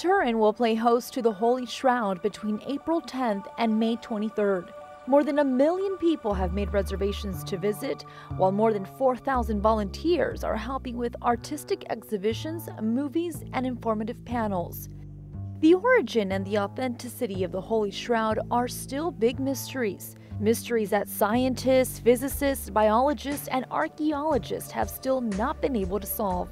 Turin will play host to the Holy Shroud between April 10th and May 23rd. More than 1 million people have made reservations to visit, while more than 4,000 volunteers are helping with artistic exhibitions, movies, and informative panels. The origin and the authenticity of the Holy Shroud are still big mysteries. Mysteries that scientists, physicists, biologists, and archaeologists have still not been able to solve.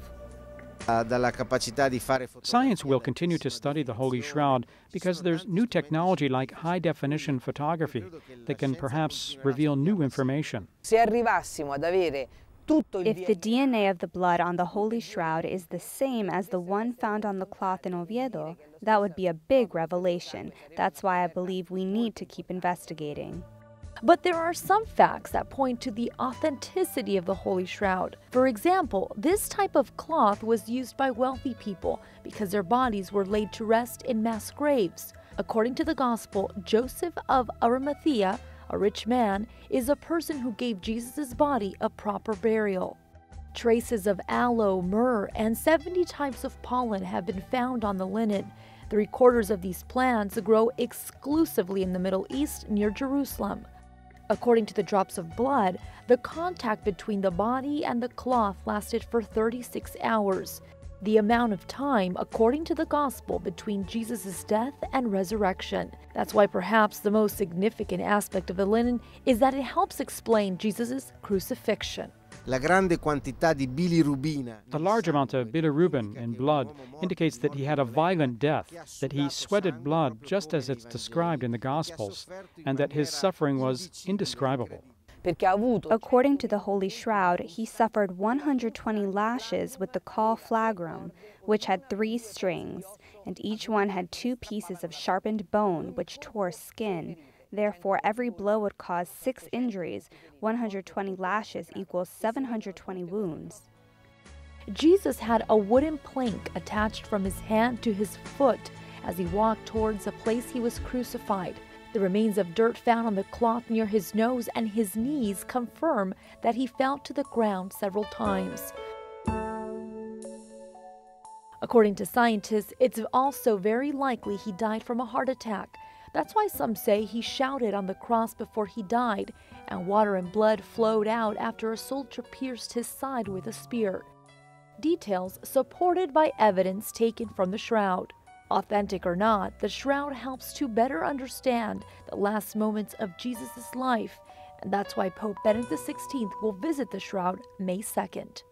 Science will continue to study the Holy Shroud because there's new technology like high-definition photography that can perhaps reveal new information. If the DNA of the blood on the Holy Shroud is the same as the one found on the cloth in Oviedo, that would be a big revelation. That's why I believe we need to keep investigating. But there are some facts that point to the authenticity of the Holy Shroud. For example, this type of cloth was used by wealthy people because their bodies were laid to rest in mass graves. According to the Gospel, Joseph of Arimathea, a rich man, is a person who gave Jesus' body a proper burial. Traces of aloe, myrrh, and 70 types of pollen have been found on the linen. 3/4 of these plants grow exclusively in the Middle East near Jerusalem. According to the drops of blood, the contact between the body and the cloth lasted for 36 hours, the amount of time, according to the Gospel, between Jesus' death and resurrection. That's why perhaps the most significant aspect of the linen is that it helps explain Jesus' crucifixion. The large amount of bilirubin in blood indicates that he had a violent death, that he sweated blood just as it's described in the Gospels, and that his suffering was indescribable. According to the Holy Shroud, he suffered 120 lashes with the caul flagrum, which had 3 strings, and each one had 2 pieces of sharpened bone which tore skin. Therefore, every blow would cause 6 injuries. 120 lashes equals 720 wounds. Jesus had a wooden plank attached from his hand to his foot as he walked towards the place he was crucified. The remains of dirt found on the cloth near his nose and his knees confirm that he fell to the ground several times. According to scientists, it's also very likely he died from a heart attack. That's why some say he shouted on the cross before he died, and water and blood flowed out after a soldier pierced his side with a spear. Details supported by evidence taken from the shroud. Authentic or not, the shroud helps to better understand the last moments of Jesus' life, and that's why Pope Benedict XVI will visit the shroud May 2nd.